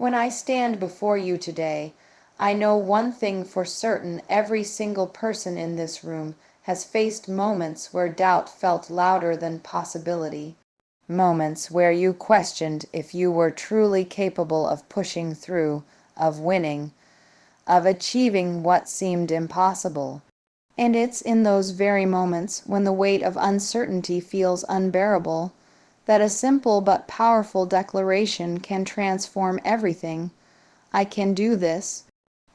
When I stand before you today, I know one thing for certain: every single person in this room has faced moments where doubt felt louder than possibility. Moments where you questioned if you were truly capable of pushing through, of winning, of achieving what seemed impossible. And it's in those very moments, when the weight of uncertainty feels unbearable, that a simple but powerful declaration can transform everything. I can do this.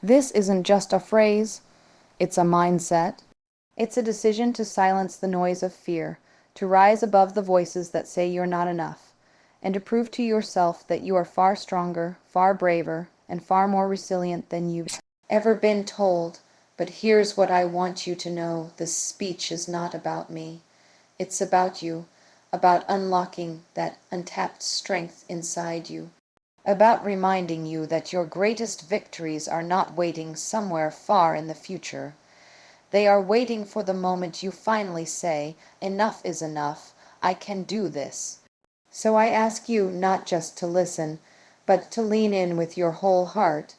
This isn't just a phrase, it's a mindset. It's a decision to silence the noise of fear, to rise above the voices that say you're not enough, and to prove to yourself that you are far stronger, far braver, and far more resilient than you've ever been told. But here's what I want you to know: this speech is not about me. It's about you, about unlocking that untapped strength inside you, about reminding you that your greatest victories are not waiting somewhere far in the future. They are waiting for the moment you finally say, "Enough is enough, I can do this." So I ask you not just to listen, but to lean in with your whole heart,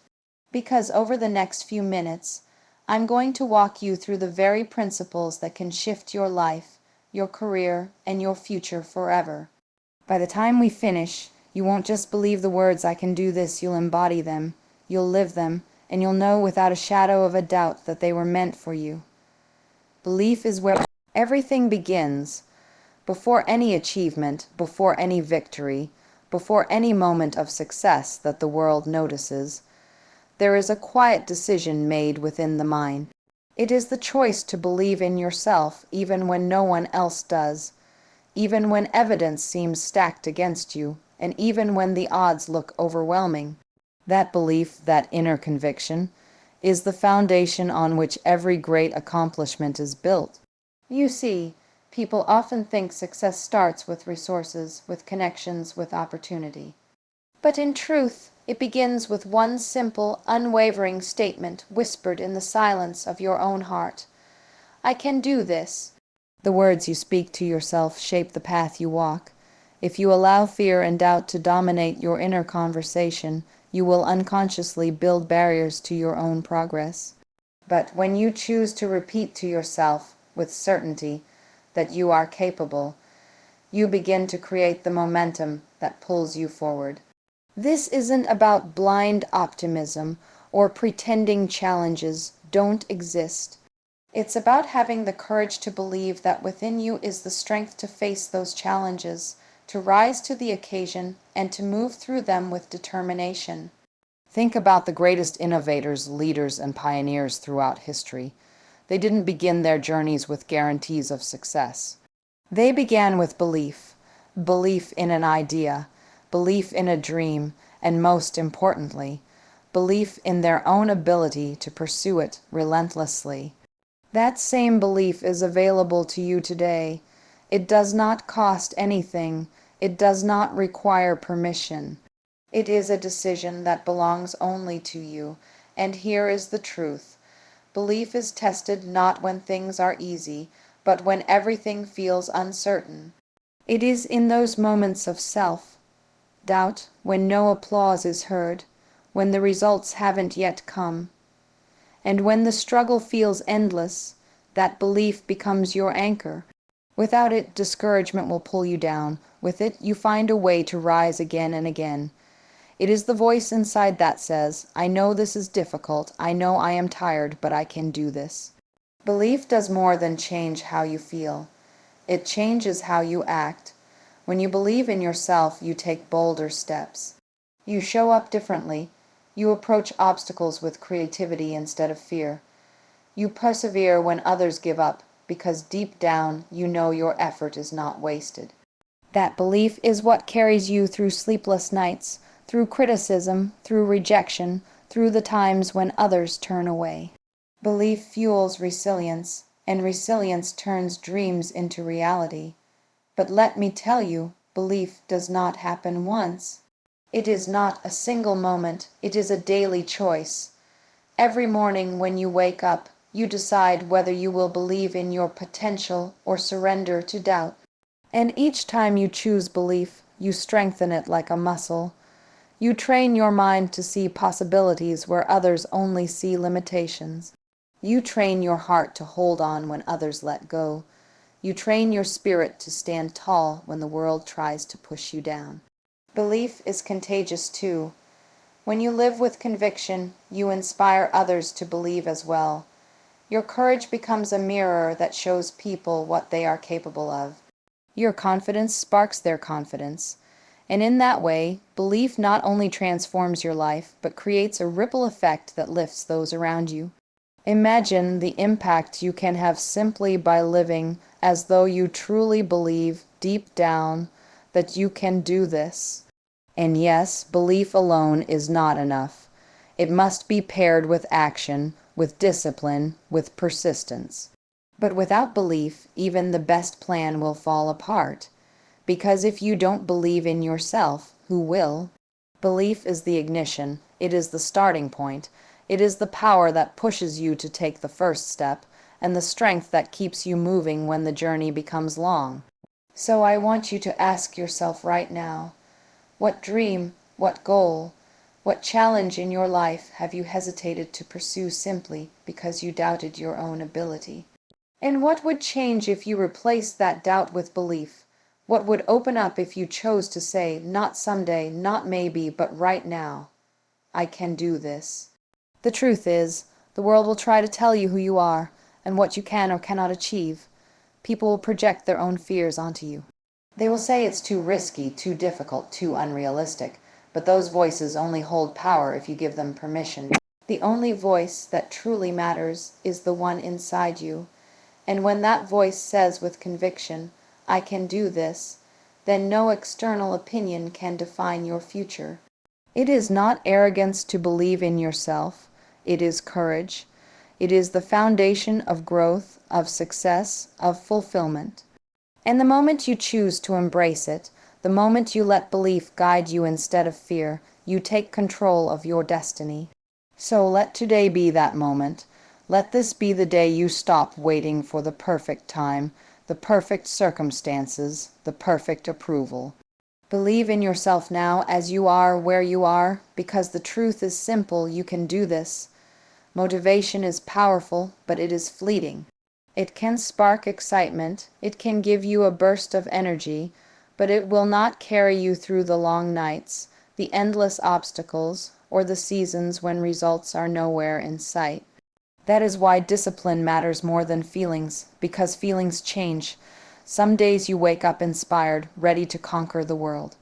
because over the next few minutes, I'm going to walk you through the very principles that can shift your life, your career, and your future forever. By the time we finish, you won't just believe the words "I can do this," you'll embody them, you'll live them, and you'll know without a shadow of a doubt that they were meant for you. Belief is where everything begins. Before any achievement, before any victory, before any moment of success that the world notices, there is a quiet decision made within the mind. It is the choice to believe in yourself even when no one else does, even when evidence seems stacked against you, and even when the odds look overwhelming. That belief, that inner conviction, is the foundation on which every great accomplishment is built. You see, people often think success starts with resources, with connections, with opportunity. But in truth, it begins with one simple, unwavering statement whispered in the silence of your own heart. I can do this. The words you speak to yourself shape the path you walk. If you allow fear and doubt to dominate your inner conversation, you will unconsciously build barriers to your own progress. But when you choose to repeat to yourself, with certainty, that you are capable, you begin to create the momentum that pulls you forward. This isn't about blind optimism or pretending challenges don't exist. It's about having the courage to believe that within you is the strength to face those challenges, to rise to the occasion, and to move through them with determination. Think about the greatest innovators, leaders, and pioneers throughout history. They didn't begin their journeys with guarantees of success. They began with belief, belief in an idea, belief in a dream, and most importantly, belief in their own ability to pursue it relentlessly. That same belief is available to you today. It does not cost anything. It does not require permission. It is a decision that belongs only to you. And here is the truth. Belief is tested not when things are easy, but when everything feels uncertain. It is in those moments of self-doubt, when no applause is heard, when the results haven't yet come, and when the struggle feels endless, that belief becomes your anchor. Without it, discouragement will pull you down. With it, you find a way to rise again and again. It is the voice inside that says, I know this is difficult, I know I am tired, but I can do this. Belief does more than change how you feel. It changes how you act. When you believe in yourself, you take bolder steps. You show up differently. You approach obstacles with creativity instead of fear. You persevere when others give up, because deep down you know your effort is not wasted. That belief is what carries you through sleepless nights, through criticism, through rejection, through the times when others turn away. Belief fuels resilience, and resilience turns dreams into reality. But let me tell you, belief does not happen once. It is not a single moment, it is a daily choice. Every morning when you wake up, you decide whether you will believe in your potential or surrender to doubt. And each time you choose belief, you strengthen it like a muscle. You train your mind to see possibilities where others only see limitations. You train your heart to hold on when others let go. You train your spirit to stand tall when the world tries to push you down. Belief is contagious too. When you live with conviction, you inspire others to believe as well. Your courage becomes a mirror that shows people what they are capable of. Your confidence sparks their confidence. And in that way, belief not only transforms your life, but creates a ripple effect that lifts those around you. Imagine the impact you can have simply by living as though you truly believe deep down that you can do this. And yes, belief alone is not enough. It must be paired with action, with discipline, with persistence. But without belief, even the best plan will fall apart. Because if you don't believe in yourself, who will? Belief is the ignition. It is the starting point. It is the power that pushes you to take the first step, and the strength that keeps you moving when the journey becomes long. So I want you to ask yourself right now, what dream, what goal, what challenge in your life have you hesitated to pursue simply because you doubted your own ability? And what would change if you replaced that doubt with belief? What would open up if you chose to say, not someday, not maybe, but right now, I can do this? The truth is, the world will try to tell you who you are and what you can or cannot achieve. People will project their own fears onto you. They will say it's too risky, too difficult, too unrealistic, but those voices only hold power if you give them permission. The only voice that truly matters is the one inside you. And when that voice says with conviction, I can do this, then no external opinion can define your future. It is not arrogance to believe in yourself. It is courage. It is the foundation of growth, of success, of fulfillment. And the moment you choose to embrace it, the moment you let belief guide you instead of fear, you take control of your destiny. So let today be that moment. Let this be the day you stop waiting for the perfect time, the perfect circumstances, the perfect approval. Believe in yourself now as you are where you are, because the truth is simple, you can do this. Motivation is powerful, but it is fleeting. It can spark excitement, it can give you a burst of energy, but it will not carry you through the long nights, the endless obstacles, or the seasons when results are nowhere in sight. That is why discipline matters more than feelings, because feelings change. Some days you wake up inspired, ready to conquer the world.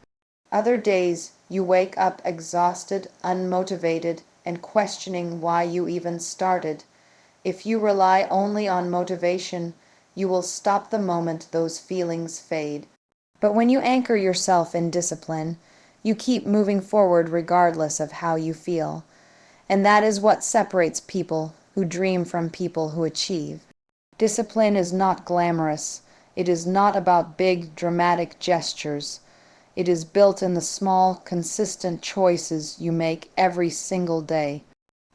Other days you wake up exhausted, unmotivated, and questioning why you even started. If you rely only on motivation, you will stop the moment those feelings fade. But when you anchor yourself in discipline, you keep moving forward regardless of how you feel. And that is what separates people who dream from people who achieve. Discipline is not glamorous. It is not about big, dramatic gestures. It is built in the small, consistent choices you make every single day.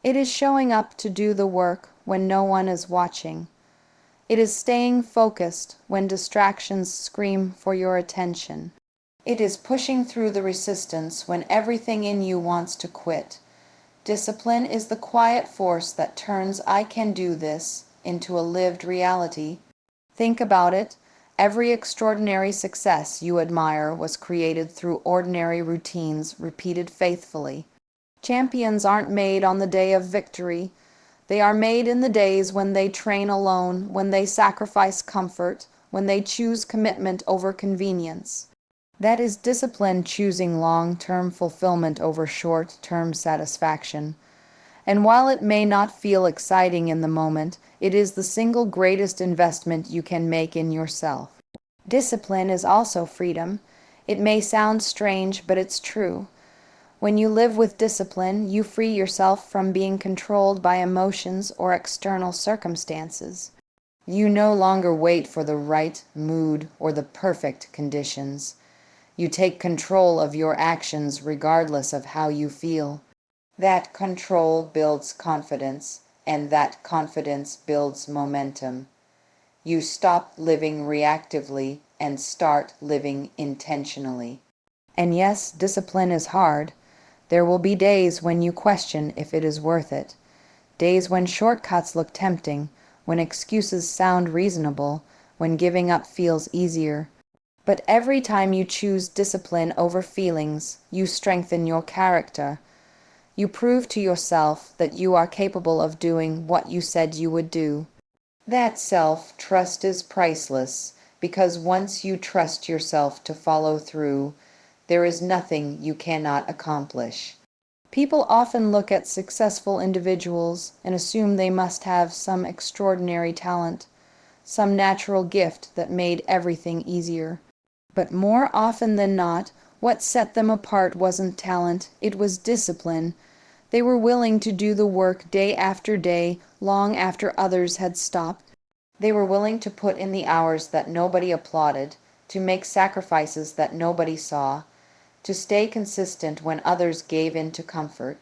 It is showing up to do the work when no one is watching. It is staying focused when distractions scream for your attention. It is pushing through the resistance when everything in you wants to quit. Discipline is the quiet force that turns I can do this into a lived reality. Think about it. Every extraordinary success you admire was created through ordinary routines repeated faithfully. Champions aren't made on the day of victory. They are made in the days when they train alone, when they sacrifice comfort, when they choose commitment over convenience. That is discipline choosing long-term fulfillment over short-term satisfaction. And while it may not feel exciting in the moment, it is the single greatest investment you can make in yourself. Discipline is also freedom. It may sound strange, but it's true. When you live with discipline, you free yourself from being controlled by emotions or external circumstances. You no longer wait for the right mood or the perfect conditions. You take control of your actions regardless of how you feel. That control builds confidence, and that confidence builds momentum. You stop living reactively and start living intentionally. And yes, discipline is hard. There will be days when you question if it is worth it. Days when shortcuts look tempting, when excuses sound reasonable, when giving up feels easier. But every time you choose discipline over feelings, you strengthen your character. You prove to yourself that you are capable of doing what you said you would do. That self-trust is priceless, because once you trust yourself to follow through, there is nothing you cannot accomplish. People often look at successful individuals and assume they must have some extraordinary talent, some natural gift that made everything easier. But more often than not, what set them apart wasn't talent, it was discipline. They were willing to do the work day after day, long after others had stopped. They were willing to put in the hours that nobody applauded, to make sacrifices that nobody saw, to stay consistent when others gave in to comfort.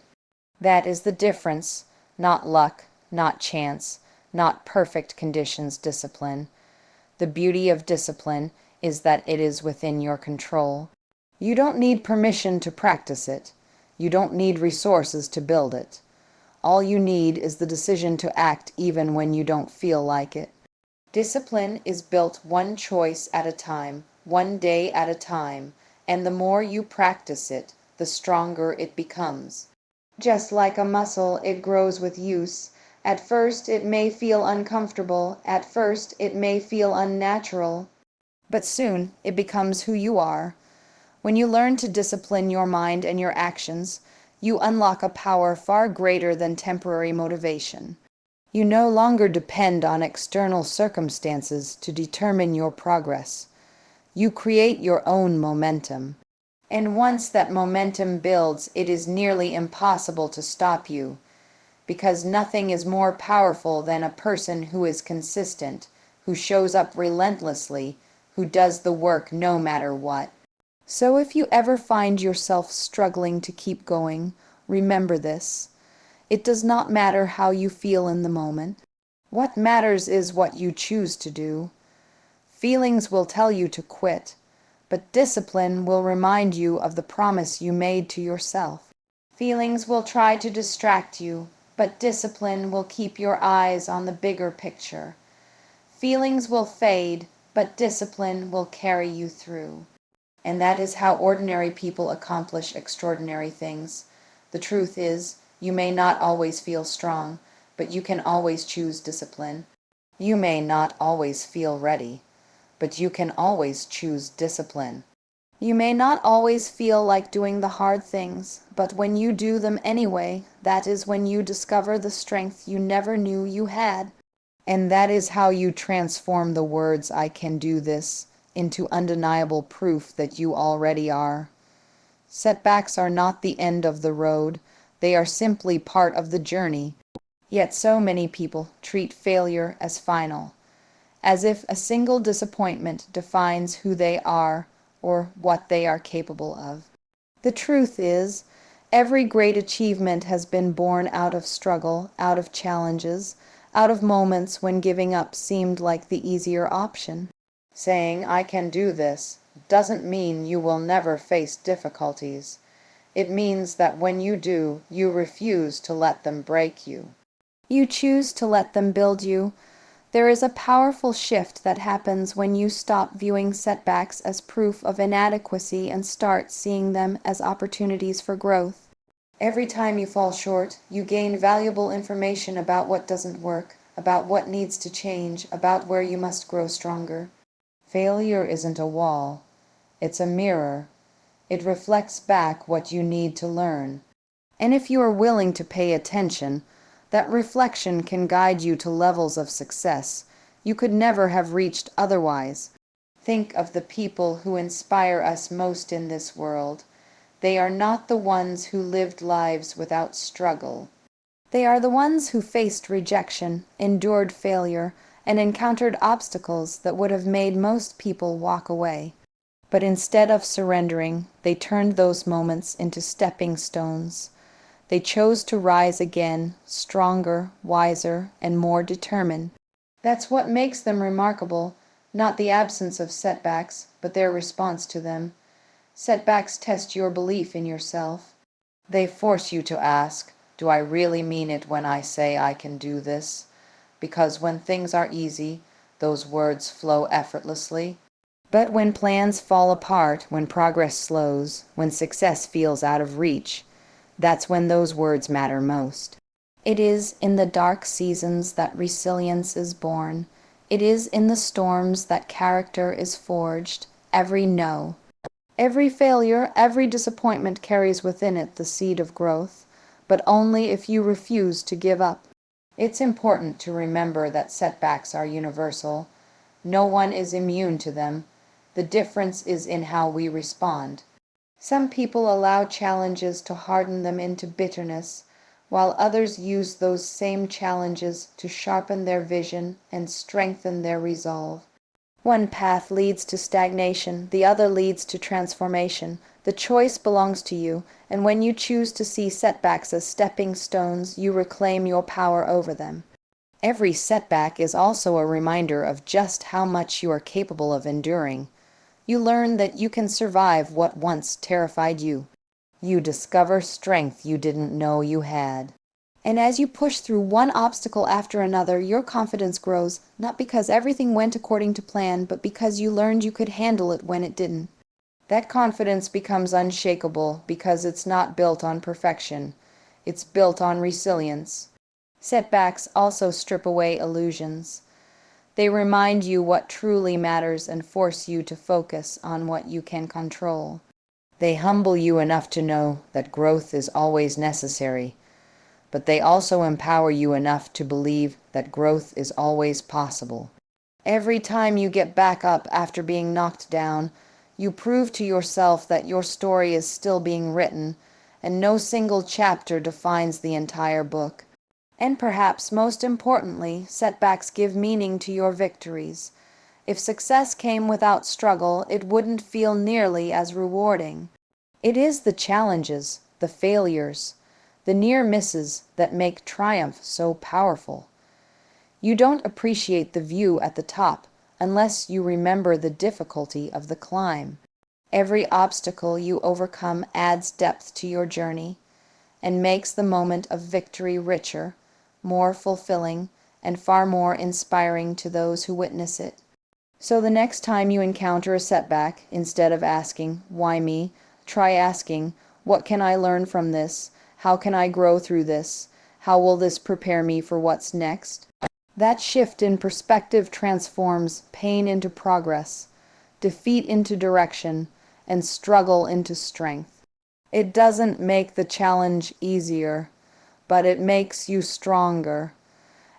That is the difference, not luck, not chance, not perfect conditions discipline. The beauty of discipline is that it is within your control. You don't need permission to practice it. You don't need resources to build it. All you need is the decision to act even when you don't feel like it. Discipline is built one choice at a time, one day at a time, and the more you practice it, the stronger it becomes. Just like a muscle, it grows with use. At first it may feel uncomfortable, at first it may feel unnatural, but soon it becomes who you are. When you learn to discipline your mind and your actions, you unlock a power far greater than temporary motivation. You no longer depend on external circumstances to determine your progress. You create your own momentum. And once that momentum builds, it is nearly impossible to stop you, because nothing is more powerful than a person who is consistent, who shows up relentlessly, who does the work no matter what. So if you ever find yourself struggling to keep going, remember this. It does not matter how you feel in the moment. What matters is what you choose to do. Feelings will tell you to quit, but discipline will remind you of the promise you made to yourself. Feelings will try to distract you, but discipline will keep your eyes on the bigger picture. Feelings will fade, but discipline will carry you through. And that is how ordinary people accomplish extraordinary things. The truth is, you may not always feel strong, but you can always choose discipline. You may not always feel ready, but you can always choose discipline. You may not always feel like doing the hard things, but when you do them anyway, that is when you discover the strength you never knew you had. And that is how you transform the words "I can do this" into undeniable proof that you already are. Setbacks are not the end of the road, they are simply part of the journey. Yet so many people treat failure as final, as if a single disappointment defines who they are or what they are capable of. The truth is, every great achievement has been born out of struggle, out of challenges, out of moments when giving up seemed like the easier option. Saying "I can do this" doesn't mean you will never face difficulties. It means that when you do, you refuse to let them break you. You choose to let them build you. There is a powerful shift that happens when you stop viewing setbacks as proof of inadequacy and start seeing them as opportunities for growth. Every time you fall short, you gain valuable information about what doesn't work, about what needs to change, about where you must grow stronger. Failure isn't a wall. It's a mirror. It reflects back what you need to learn. And if you are willing to pay attention, that reflection can guide you to levels of success you could never have reached otherwise. Think of the people who inspire us most in this world. They are not the ones who lived lives without struggle. They are the ones who faced rejection, endured failure, and encountered obstacles that would have made most people walk away. But instead of surrendering, they turned those moments into stepping stones. They chose to rise again, stronger, wiser, and more determined. That's what makes them remarkable, not the absence of setbacks, but their response to them. Setbacks test your belief in yourself. They force you to ask, do I really mean it when I say I can do this? Because when things are easy, those words flow effortlessly. But when plans fall apart, when progress slows, when success feels out of reach, that's when those words matter most. It is in the dark seasons that resilience is born. It is in the storms that character is forged. Every no, every failure, every disappointment carries within it the seed of growth, but only if you refuse to give up. It's important to remember that setbacks are universal. No one is immune to them. The difference is in how we respond. Some people allow challenges to harden them into bitterness, while others use those same challenges to sharpen their vision and strengthen their resolve. One path leads to stagnation, the other leads to transformation. The choice belongs to you, and when you choose to see setbacks as stepping stones, you reclaim your power over them. Every setback is also a reminder of just how much you are capable of enduring. You learn that you can survive what once terrified you. You discover strength you didn't know you had. And as you push through one obstacle after another, your confidence grows, not because everything went according to plan, but because you learned you could handle it when it didn't. That confidence becomes unshakable because it's not built on perfection. It's built on resilience. Setbacks also strip away illusions. They remind you what truly matters and force you to focus on what you can control. They humble you enough to know that growth is always necessary, but they also empower you enough to believe that growth is always possible. Every time you get back up after being knocked down, you prove to yourself that your story is still being written, and no single chapter defines the entire book. And perhaps most importantly, setbacks give meaning to your victories. If success came without struggle, it wouldn't feel nearly as rewarding. It is the challenges, the failures, the near misses that make triumph so powerful. You don't appreciate the view at the top unless you remember the difficulty of the climb. Every obstacle you overcome adds depth to your journey and makes the moment of victory richer, more fulfilling, and far more inspiring to those who witness it. So the next time you encounter a setback, instead of asking, "Why me?" try asking, "What can I learn from this? How can I grow through this? How will this prepare me for what's next?" That shift in perspective transforms pain into progress, defeat into direction, and struggle into strength. It doesn't make the challenge easier, but it makes you stronger,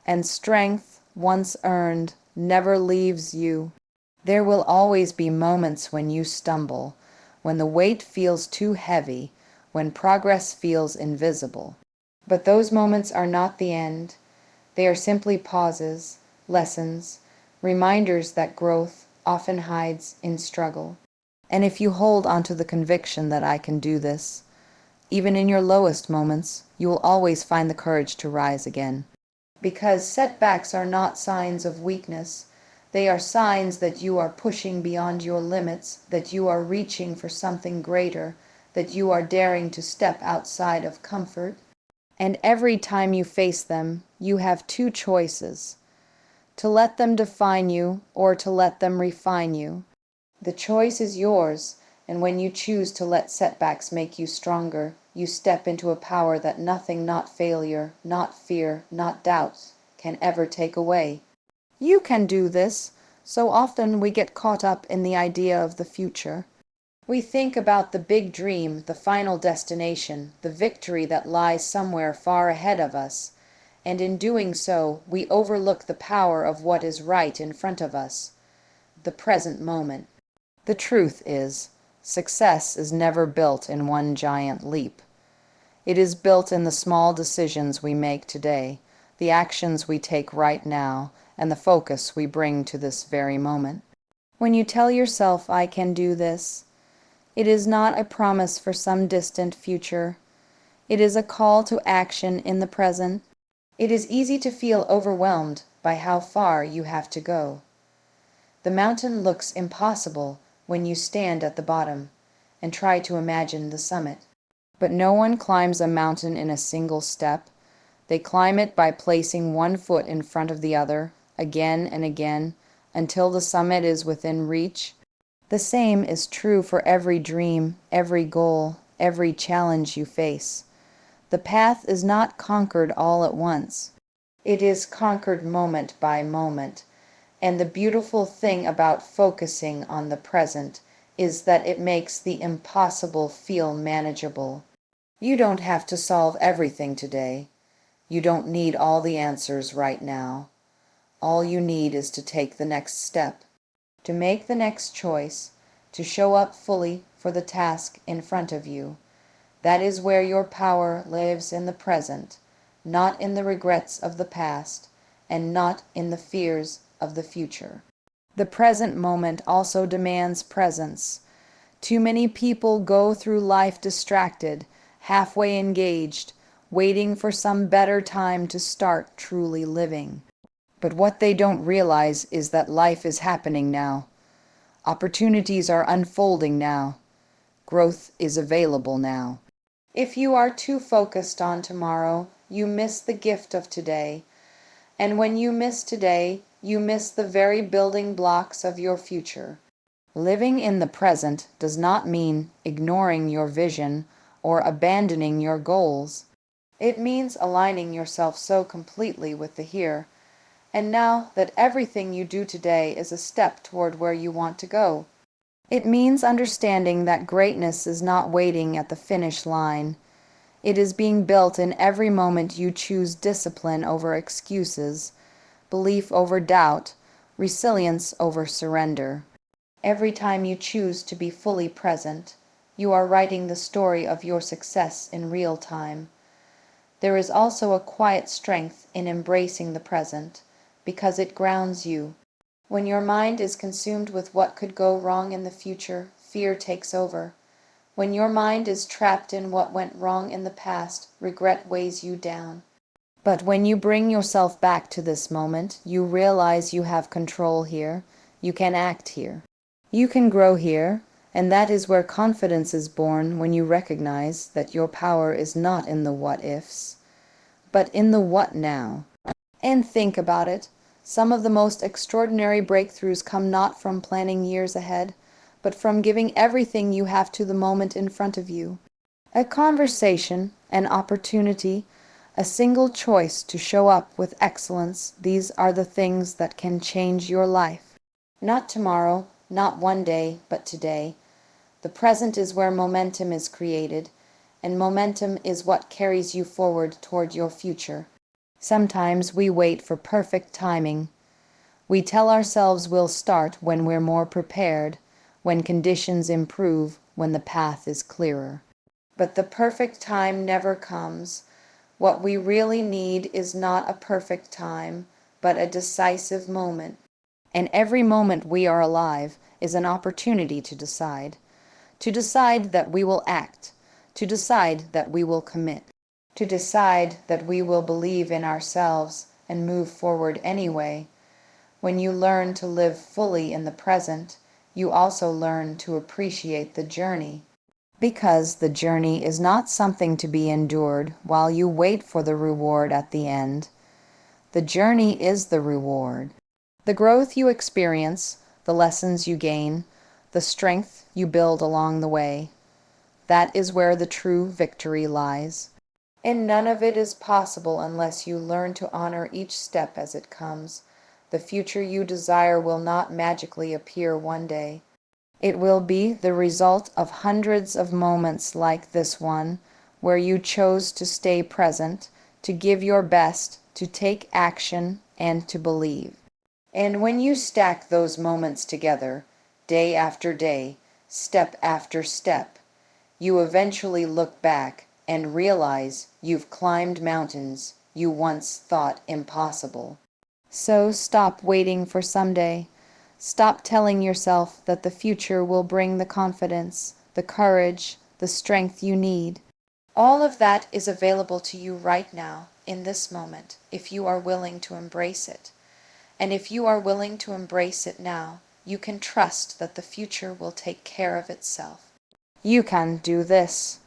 and strength, once earned, never leaves you. There will always be moments when you stumble, when the weight feels too heavy, when progress feels invisible. But those moments are not the end. They are simply pauses, lessons, reminders that growth often hides in struggle. And if you hold onto the conviction that I can do this, even in your lowest moments, you will always find the courage to rise again. Because setbacks are not signs of weakness. They are signs that you are pushing beyond your limits, that you are reaching for something greater, that you are daring to step outside of comfort. And every time you face them, you have two choices: to let them define you or to let them refine you. The choice is yours, and when you choose to let setbacks make you stronger, you step into a power that nothing, not failure, not fear, not doubts, can ever take away. You can do this. So often we get caught up in the idea of the future. We think about the big dream, the final destination, the victory that lies somewhere far ahead of us, and in doing so, we overlook the power of what is right in front of us, the present moment. The truth is, success is never built in one giant leap. It is built in the small decisions we make today, the actions we take right now, and the focus we bring to this very moment. When you tell yourself, "I can do this," it is not a promise for some distant future. It is a call to action in the present. It is easy to feel overwhelmed by how far you have to go. The mountain looks impossible when you stand at the bottom and try to imagine the summit. But no one climbs a mountain in a single step. They climb it by placing one foot in front of the other, again and again, until the summit is within reach. The same is true for every dream, every goal, every challenge you face. The path is not conquered all at once. It is conquered moment by moment. And the beautiful thing about focusing on the present is that it makes the impossible feel manageable. You don't have to solve everything today. You don't need all the answers right now. All you need is to take the next step, to make the next choice, to show up fully for the task in front of you. That is where your power lives, in the present, not in the regrets of the past, and not in the fears of the future. The present moment also demands presence. Too many people go through life distracted, halfway engaged, waiting for some better time to start truly living. But what they don't realize is that life is happening now. Opportunities are unfolding now. Growth is available now. If you are too focused on tomorrow, you miss the gift of today. And when you miss today, you miss the very building blocks of your future. Living in the present does not mean ignoring your vision or abandoning your goals. It means aligning yourself so completely with the here and now that everything you do today is a step toward where you want to go. It means understanding that greatness is not waiting at the finish line. It is being built in every moment you choose discipline over excuses, belief over doubt, resilience over surrender. Every time you choose to be fully present, you are writing the story of your success in real time. There is also a quiet strength in embracing the present, because it grounds you. When your mind is consumed with what could go wrong in the future, fear takes over. When your mind is trapped in what went wrong in the past, regret weighs you down. But when you bring yourself back to this moment, you realize you have control here, you can act here. You can grow here, and that is where confidence is born, when you recognize that your power is not in the what-ifs, but in the what now. And think about it. Some of the most extraordinary breakthroughs come not from planning years ahead, but from giving everything you have to the moment in front of you. A conversation, an opportunity, a single choice to show up with excellence, these are the things that can change your life. Not tomorrow, not one day, but today. The present is where momentum is created, and momentum is what carries you forward toward your future. Sometimes we wait for perfect timing. We tell ourselves we'll start when we're more prepared, when conditions improve, when the path is clearer. But the perfect time never comes. What we really need is not a perfect time, but a decisive moment. And every moment we are alive is an opportunity to decide that we will act, to decide that we will commit, to decide that we will believe in ourselves and move forward anyway. When you learn to live fully in the present, you also learn to appreciate the journey. Because the journey is not something to be endured while you wait for the reward at the end. The journey is the reward. The growth you experience, the lessons you gain, the strength you build along the way. That is where the true victory lies. And none of it is possible unless you learn to honor each step as it comes. The future you desire will not magically appear one day. It will be the result of hundreds of moments like this one, where you chose to stay present, to give your best, to take action, and to believe. And when you stack those moments together, day after day, step after step, you eventually look back and realize you've climbed mountains you once thought impossible. So stop waiting for someday. Stop telling yourself that the future will bring the confidence, the courage, the strength you need. All of that is available to you right now, in this moment, if you are willing to embrace it. And if you are willing to embrace it now, you can trust that the future will take care of itself. You can do this.